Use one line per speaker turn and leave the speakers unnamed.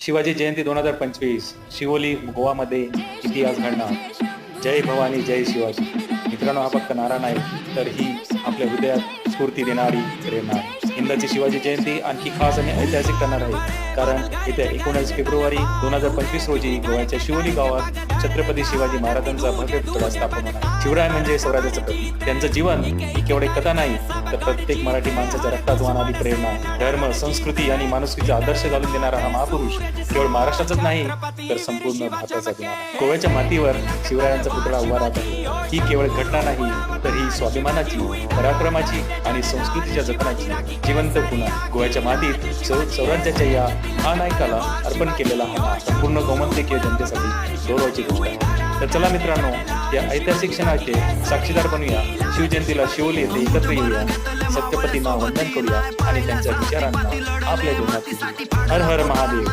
शिवाजी जयंती 2025 शिवोली गोवामध्ये इतिहास घडणार. जय भवानी जय शिवाजी. मित्रांनो, हा फक्त नारा नाही तर ही आपल्या हृदयात स्फूर्ती देणारी प्रेरणा आहे. यंदाची शिवाजी जयंती आणखी खास आणि ऐतिहासिक करणार आहे, कारण येत्या 19 फेब्रुवारी 2025 रोजी गोव्याच्या शिवोली गावात छत्रपती शिवाजी महाराजांचा भव्य पुतळा स्थापन होणार. शिवराय म्हणजे स्वराज्याचं प्रतीक. त्यांचं जीवन ही केवळ एक कथा नाही तर प्रत्येक मराठी माणसाच्या रक्तात वाहणारी प्रेरणा, धर्म, संस्कृती आणि माणुसकीचा आदर्श घालून देणारा हा महापुरुष केवळ महाराष्ट्राचाच नाही तर संपूर्ण भारताचा गुलाम. गोव्याच्या मातीवर शिवरायांचा पुतळा उभा राहत आहे. ही केवळ घटना नाही तर ही स्वाभिमानाची, पराक्रमाची आणि संस्कृतीच्या जतनाची जिवंत खुणा. गोव्याच्या मातीत स्वराज्याच्या या महानायकाला अर्पण केलेला हा संपूर्ण गोमंतकीय जनतेसाठी गौरवाची गोष्ट आहे. तर चला मित्रांनो, या ऐतिहासिक क्षणाचे साक्षीदार बनूया. शिवजयंतीला शिवोली येथे एकत्र येऊया, सत्यपतींना वंदन करूया आणि त्यांच्या विचारांना आपल्या जीवनात हर हर महादेव.